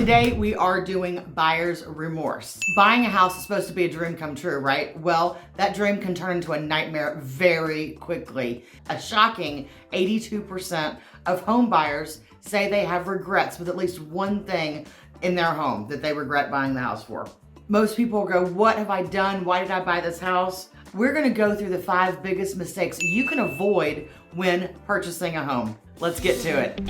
Today we are doing buyer's remorse. Buying a house is supposed to be a dream come true, right? Well, that dream can turn into a nightmare very quickly. A shocking 82% of home buyers say they have regrets with at least one thing in their home that they regret buying the house for. Most people go, what have I done? Why did I buy this house? We're gonna go through the 5 biggest mistakes you can avoid when purchasing a home. Let's get to it.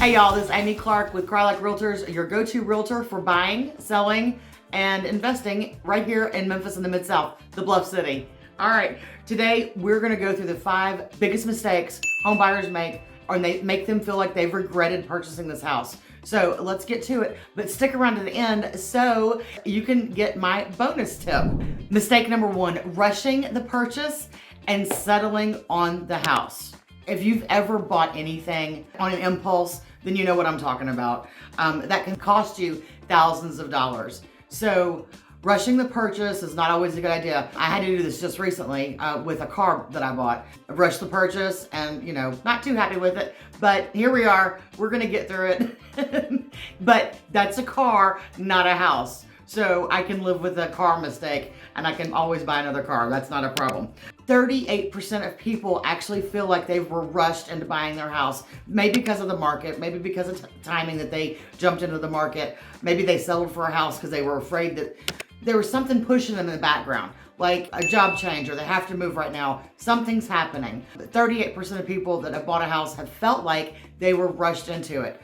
Hey y'all, this is Amy Clark with Clark Realtors, your go-to realtor for buying, selling, and investing right here in Memphis in the Mid-South, the Bluff City. All right, today we're gonna go through the 5 biggest mistakes home buyers make, or they make them feel like they've regretted purchasing this house. So let's get to it, but stick around to the end so you can get my bonus tip. Mistake number 1, rushing the purchase and settling on the house. If you've ever bought anything on an impulse, then you know what I'm talking about. That can cost you thousands of dollars. So rushing the purchase is not always a good idea. I had to do this just recently with a car that I bought. I rushed the purchase and, not too happy with it, but here we are. We're gonna get through it. But that's a car, not a house. So I can live with a car mistake and I can always buy another car. That's not a problem. 38% of people actually feel like they were rushed into buying their house. Maybe because of the market, maybe because of timing that they jumped into the market. Maybe they settled for a house because they were afraid that there was something pushing them in the background, like a job change or they have to move right now. Something's happening. But 38% of people that have bought a house have felt like they were rushed into it.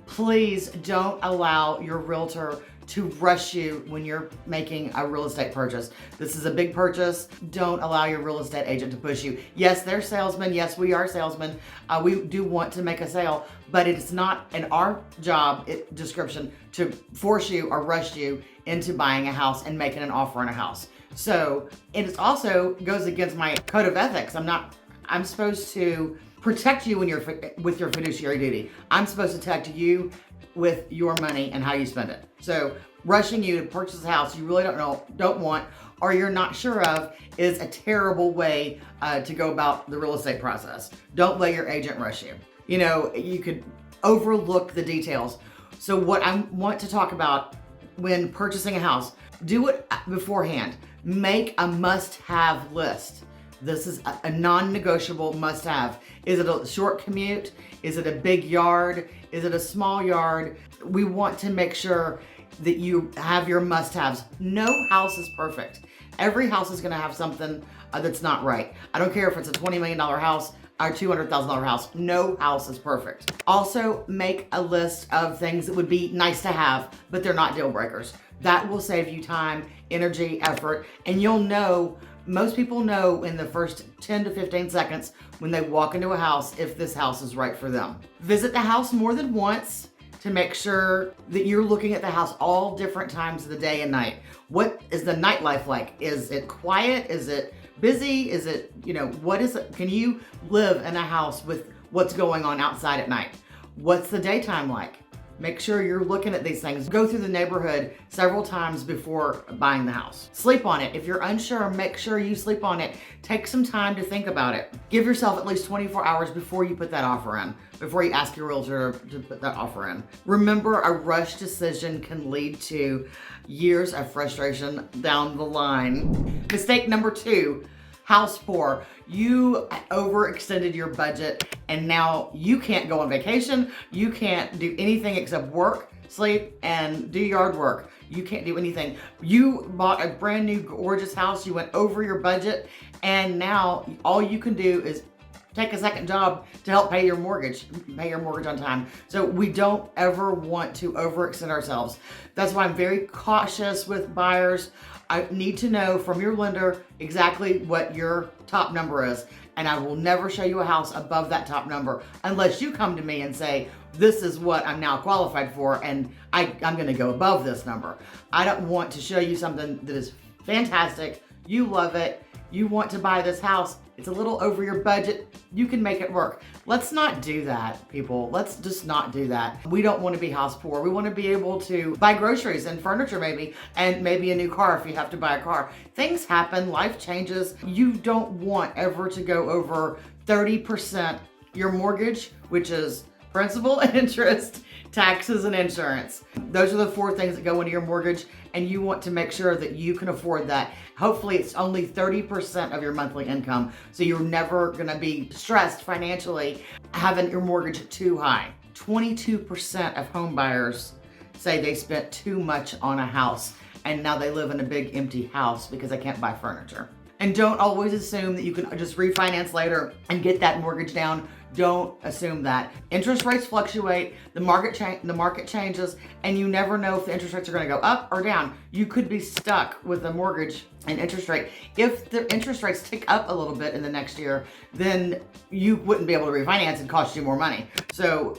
Please don't allow your realtor to rush you when you're making a real estate purchase. This is a big purchase. Don't allow your real estate agent to push you. Yes, they're salesmen. Yes, we are salesmen. We do want to make a sale, but it is not in our job description to force you or rush you into buying a house and making an offer on a house. So it also goes against my code of ethics. I'm supposed to protect you when you're with your fiduciary duty. I'm supposed to protect you with your money and how you spend it. So rushing you to purchase a house you really don't want, or you're not sure of, is a terrible way to go about the real estate process. Don't let your agent rush you. You could overlook the details. So what I want to talk about when purchasing a house, do it beforehand. Make a must-have list. This is a non-negotiable must-have. Is it a short commute? Is it a big yard? Is it a small yard? We want to make sure that you have your must-haves. No house is perfect. Every house is gonna have something that's not right. I don't care if it's a $20 million house or $200,000 house. No house is perfect. Also, make a list of things that would be nice to have, but they're not deal breakers. That will save you time, energy, effort, and you'll know. Most people know in the first 10 to 15 seconds when they walk into a house if this house is right for them. Visit the house more than once to make sure that you're looking at the house all different times of the day and night. What is the nightlife like? Is it quiet? Is it busy? Is it, what is it? Can you live in a house with what's going on outside at night? What's the daytime like? Make sure you're looking at these things. Go through the neighborhood several times before buying the house. Sleep on it. If you're unsure, make sure you sleep on it. Take some time to think about it. Give yourself at least 24 hours before you put that offer in, before you ask your realtor to put that offer in. Remember, a rush decision can lead to years of frustration down the line. Mistake number 2, house poor. You overextended your budget and now you can't go on vacation. You can't do anything except work, sleep, and do yard work. You can't do anything. You bought a brand new gorgeous house. You went over your budget and now all you can do is take a second job to help pay your mortgage on time. So we don't ever want to overextend ourselves. That's why I'm very cautious with buyers. I need to know from your lender exactly what your top number is, and I will never show you a house above that top number unless you come to me and say, this is what I'm now qualified for, and I'm gonna go above this number. I don't want to show you something that is fantastic, you love it, you want to buy this house, it's a little over your budget, you can make it work. Let's not do that, people. Let's just not do that. We don't want to be house poor. We want to be able to buy groceries and furniture maybe, and maybe a new car if you have to buy a car. Things happen, life changes. You don't want ever to go over 30% your mortgage, which is principal and interest, taxes, and insurance. Those are the 4 things that go into your mortgage, and you want to make sure that you can afford that. Hopefully it's only 30% of your monthly income, so you're never gonna be stressed financially having your mortgage too high. 22% of home buyers say they spent too much on a house, and now they live in a big empty house because they can't buy furniture. And don't always assume that you can just refinance later and get that mortgage down. Don't assume that. Interest rates fluctuate, the market changes, and you never know if the interest rates are gonna go up or down. You could be stuck with a mortgage and interest rate. If the interest rates tick up a little bit in the next year, then you wouldn't be able to refinance and cost you more money. So,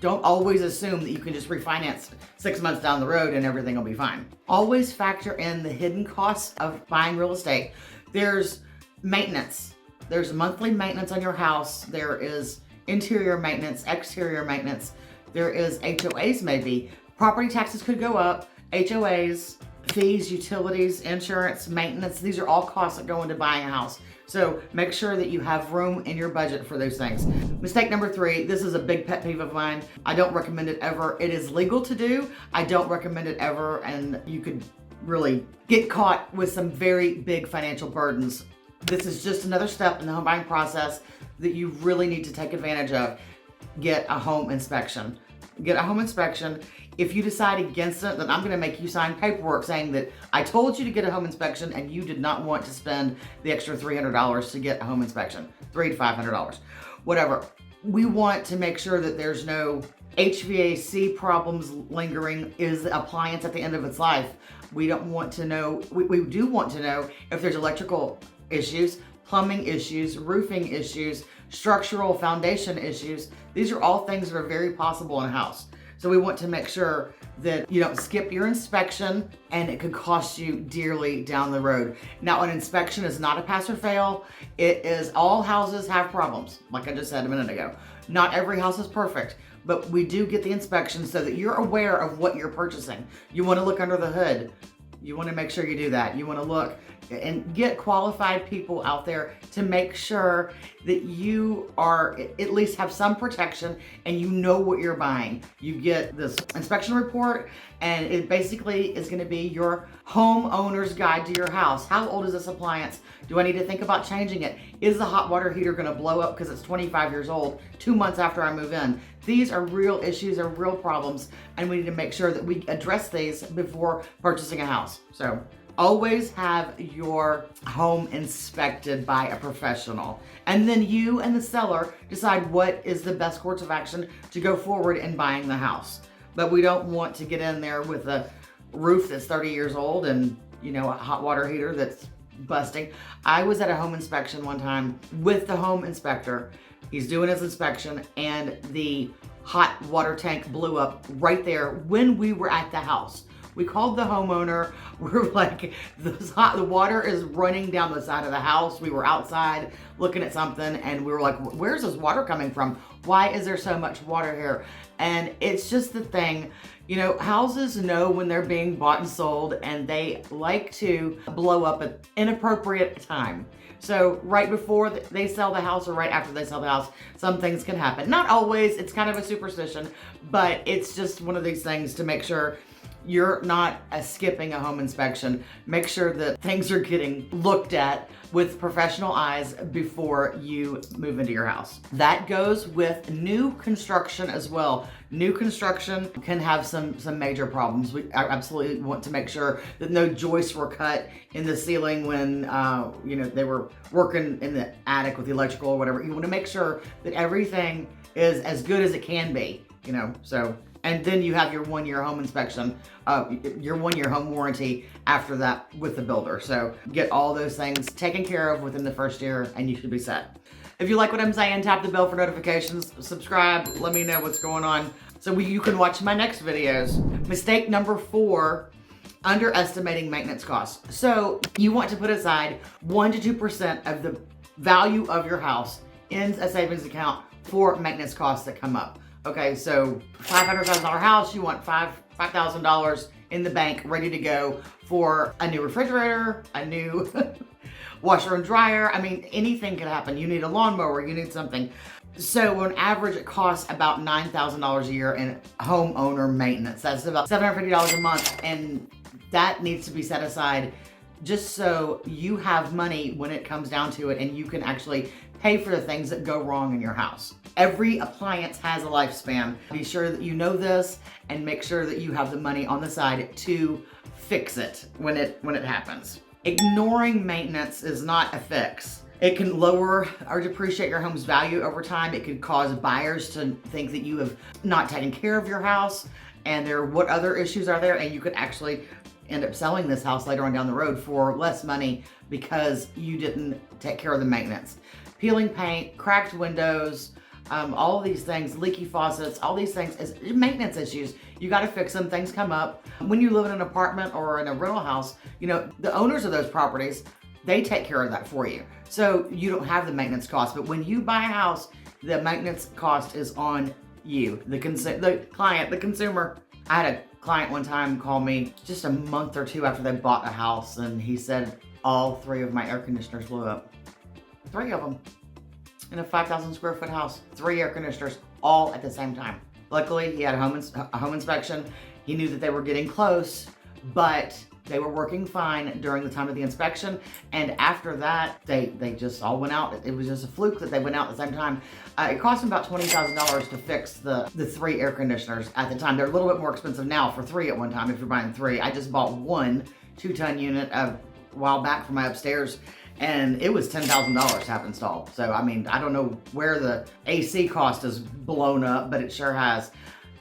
don't always assume that you can just refinance 6 months down the road and everything will be fine. Always factor in the hidden costs of buying real estate. There's maintenance. There's monthly maintenance on your house. There is interior maintenance, exterior maintenance. There is HOAs maybe. Property taxes could go up. HOAs, fees, utilities, insurance, maintenance. These are all costs that go into buying a house. So make sure that you have room in your budget for those things. Mistake number 3, this is a big pet peeve of mine. I don't recommend it ever. It is legal to do. I don't recommend it ever, and you could really get caught with some very big financial burdens. This is just another step in the home buying process that you really need to take advantage of. Get a home inspection. Get a home inspection. If you decide against it, then I'm gonna make you sign paperwork saying that I told you to get a home inspection and you did not want to spend the extra $300 to get a home inspection. $300 to $500, whatever. We want to make sure that there's no HVAC problems lingering. Is the appliance at the end of its life? We don't want to know, we do want to know if there's electrical issues, plumbing issues, roofing issues, structural foundation issues. These are all things that are very possible in a house. So we want to make sure that you don't skip your inspection, and it could cost you dearly down the road. Now, an inspection is not a pass or fail. It is, all houses have problems, like I just said a minute ago. Not every house is perfect, but we do get the inspection so that you're aware of what you're purchasing. You want to look under the hood. You want to make sure you do that. You want to look and get qualified people out there to make sure that you are at least have some protection and you know what you're buying. You get this inspection report, and it basically is going to be your homeowner's guide to your house. How old is this appliance? Do I need to think about changing it? Is the hot water heater going to blow up because it's 25 years old 2 months after I move in? These are real issues, are real problems, and we need to make sure that we address these before purchasing a house. So always have your home inspected by a professional. And then you and the seller decide what is the best course of action to go forward in buying the house. But we don't want to get in there with a roof that's 30 years old and, a hot water heater that's busting. I was at a home inspection one time with the home inspector. He's doing his inspection, and the hot water tank blew up right there when we were at the house. We called the homeowner. We're like, the water is running down the side of the house. We were outside looking at something, and we were like, where's this water coming from? Why is there so much water here? And it's just the thing, houses know when they're being bought and sold, and they like to blow up at inappropriate time. So right before they sell the house or right after they sell the house, some things can happen. Not always, it's kind of a superstition, but it's just one of these things to make sure you're not skipping a home inspection. Make sure that things are getting looked at with professional eyes before you move into your house. That goes with new construction as well. New construction can have some major problems. We absolutely want to make sure that no joists were cut in the ceiling when they were working in the attic with the electrical or whatever. You want to make sure that everything is as good as it can be, so. And then you have your 1-year home inspection, your 1-year home warranty after that with the builder. So get all those things taken care of within the first year, and you should be set. If you like what I'm saying, tap the bell for notifications, subscribe, let me know what's going on so you can watch my next videos. Mistake number 4, underestimating maintenance costs. So you want to put aside 1 to 2% of the value of your house in a savings account for maintenance costs that come up. Okay, so $500,000 house, you want $5,000 in the bank ready to go for a new refrigerator, a new washer and dryer. I mean, anything could happen. You need a lawnmower, you need something. So on average, it costs about $9,000 a year in homeowner maintenance. That's about $750 a month, and that needs to be set aside just so you have money when it comes down to it, and you can actually pay for the things that go wrong in your house. Every appliance has a lifespan. Be sure that you know this and make sure that you have the money on the side to fix it when it happens. Ignoring maintenance is not a fix. It can lower or depreciate your home's value over time. It could cause buyers to think that you have not taken care of your house, and what other issues are there, and you could actually end up selling this house later on down the road for less money because you didn't take care of the maintenance. Peeling paint, cracked windows, all of these things, leaky faucets, all these things is maintenance issues. You got to fix them. Things come up. When you live in an apartment or in a rental house, you know, the owners of those properties, they take care of that for you. So you don't have the maintenance cost. But when you buy a house, the maintenance cost is on you, the client, the consumer. I had a client one time call me just a month or two after they bought a house, and he said all 3 of my air conditioners blew up. 3 of them. In a 5,000 square foot house, 3 air conditioners all at the same time. Luckily, he had a home inspection. He knew that they were getting close, but they were working fine during the time of the inspection. And after that, they just all went out. It was just a fluke that they went out at the same time. It cost him about $20,000 to fix the 3 air conditioners at the time. They're a little bit more expensive now for 3 at one time if you're buying 3. I just bought one 2-ton unit a while back for my upstairs, and it was $10,000 to have installed. So, I mean, I don't know where the AC cost has blown up, but it sure has.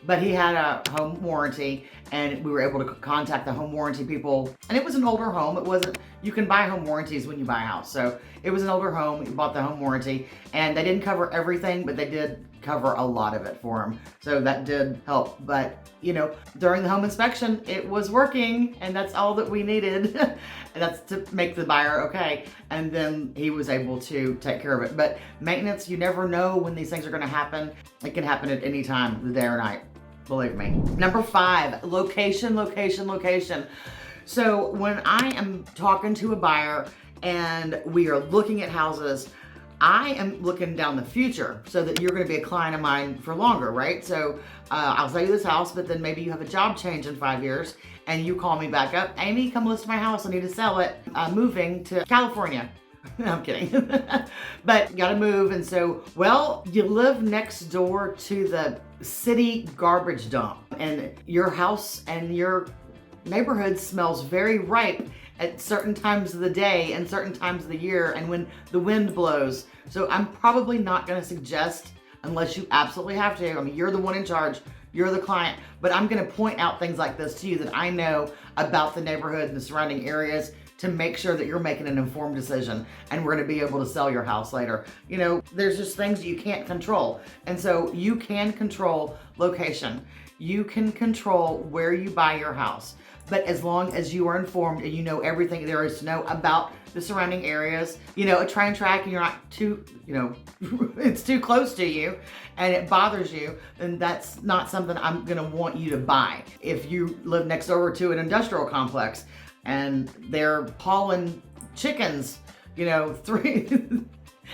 But he had a home warranty, and we were able to contact the home warranty people. And it was an older home. It wasn't, you can buy home warranties when you buy a house. So it was an older home. We bought the home warranty, and they didn't cover everything, but they did cover a lot of it for him. So that did help. But, you know, during the home inspection, it was working, and that's all that we needed. And that's to make the buyer okay. And then he was able to take care of it. But maintenance, you never know when these things are going to happen. It can happen at any time, the day or night. Believe me. Number 5, location, location, location. So when I am talking to a buyer and we are looking at houses, I am looking down the future so that you're going to be a client of mine for longer, right? So I'll sell you this house, but then maybe you have a job change in 5 years and you call me back up, Amy, come list my house. I need to sell it. Moving to California. No, I'm kidding. But you gotta move. And so, well, you live next door to the city garbage dump, and your house and your neighborhood smells very ripe at certain times of the day and certain times of the year, and when the wind blows. So I'm probably not gonna suggest, unless you absolutely have to. I mean, you're the one in charge, you're the client, but I'm gonna point out things like this to you that I know about the neighborhood and the surrounding areas to make sure that you're making an informed decision, and we're gonna be able to sell your house later. You know, there's just things you can't control. And so you can control location. You can control where you buy your house. But as long as you are informed and you know everything there is to know about the surrounding areas, you know, a train track and you're not too, you know, it's too close to you and it bothers you, then that's not something I'm gonna want you to buy. If you live next door to an industrial complex and they're hauling chickens, you know,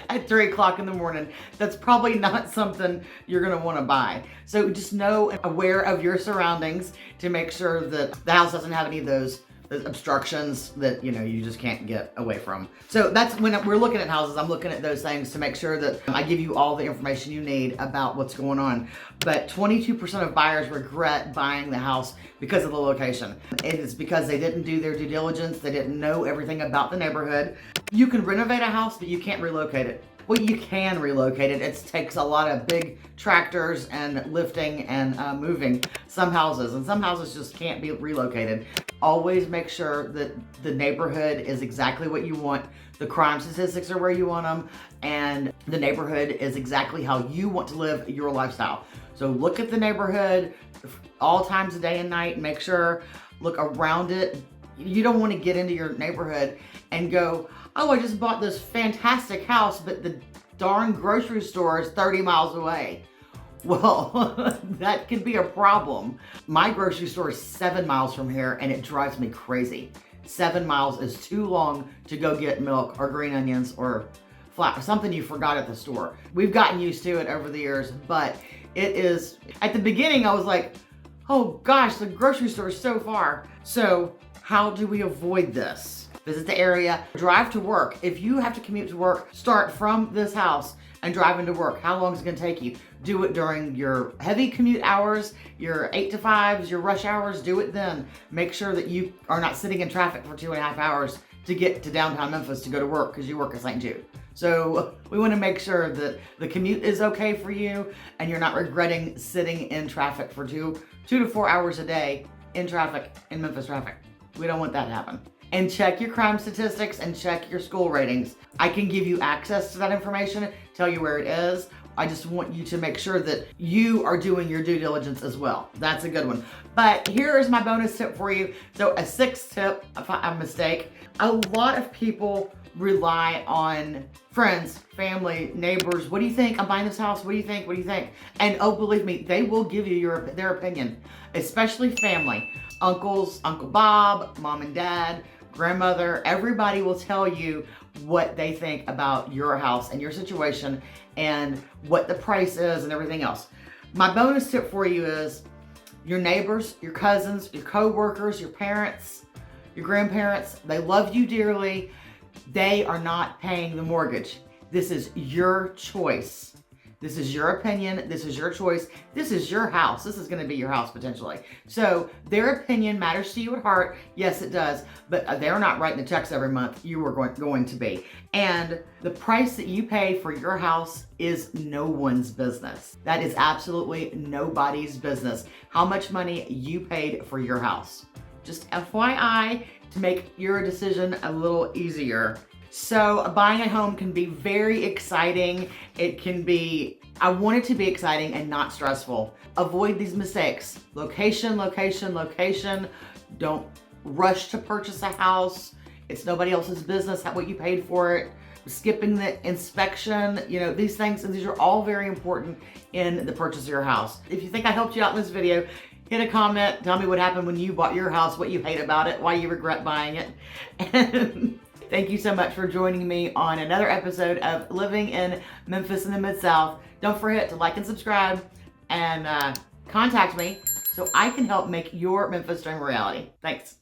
at 3 o'clock in the morning, that's probably not something you're gonna wanna buy. So just know and aware of your surroundings to make sure that the house doesn't have any of those obstructions that, you know, you just can't get away from. So that's when we're looking at houses, I'm looking at those things to make sure that I give you all the information you need about what's going on. But 22% of buyers regret buying the house because of the location. It is because they didn't do their due diligence. They didn't know everything about the neighborhood. You can renovate a house, but you can't relocate it. Well, you can relocate it. It takes a lot of big tractors and lifting and moving some houses, and some houses just can't be relocated. Always make sure that the neighborhood is exactly what you want. The crime statistics are where you want them, and the neighborhood is exactly how you want to live your lifestyle. So look at the neighborhood all times of day and night. Make sure, look around it. You don't want to get into your neighborhood and go, oh, I just bought this fantastic house, but the darn grocery store is 30 miles away. Well, that could be a problem. My grocery store is 7 miles from here and it drives me crazy. 7 miles is too long to go get milk or green onions or something you forgot at the store. We've gotten used to it over the years, but it is, at the beginning I was like, oh gosh, the grocery store is so far. So how do we avoid this? Visit the area, drive to work. If you have to commute to work, start from this house and drive into work. How long is it gonna take you? Do it during your heavy commute hours, your 8 to 5s, your rush hours, do it then. Make sure that you are not sitting in traffic for 2.5 hours to get to downtown Memphis to go to work because you work at St. Jude. So we want to make sure that the commute is okay for you and you're not regretting sitting in traffic for 2 to 4 hours a day in traffic, in Memphis traffic. We don't want that to happen. And check your crime statistics and check your school ratings. I can give you access to that information, tell you where it is. I just want you to make sure that you are doing your due diligence as well. That's a good one. But here is my bonus tip for you. So a sixth tip, a mistake. A lot of people rely on friends, family, neighbors. What do you think? I'm buying this house. What do you think? What do you think? And oh, believe me, they will give you their opinion, especially family. Uncles, Uncle Bob, mom and dad, grandmother, everybody will tell you what they think about your house and your situation and what the price is and everything else. My bonus tip for you is your neighbors, your cousins, your co-workers, your parents, your grandparents, they love you dearly. They are not paying the mortgage. This is your choice. This is your opinion. This is your choice. This is your house. This is going to be your house potentially. So their opinion matters to you at heart. Yes, it does. But they're not writing the checks every month. You are going to be. And the price that you pay for your house is no one's business. That is absolutely nobody's business. How much money you paid for your house. Just FYI to make your decision a little easier. So buying a home can be very exciting. It can be, I want it to be exciting and not stressful. Avoid these mistakes. Location, location, location. Don't rush to purchase a house. It's nobody else's business what you paid for it. Skipping the inspection, these things, and these are all very important in the purchase of your house. If you think I helped you out in this video, hit a comment, tell me what happened when you bought your house, what you hate about it, why you regret buying it. And thank you so much for joining me on another episode of Living in Memphis in the Mid-South. Don't forget to like and subscribe and contact me so I can help make your Memphis dream a reality. Thanks.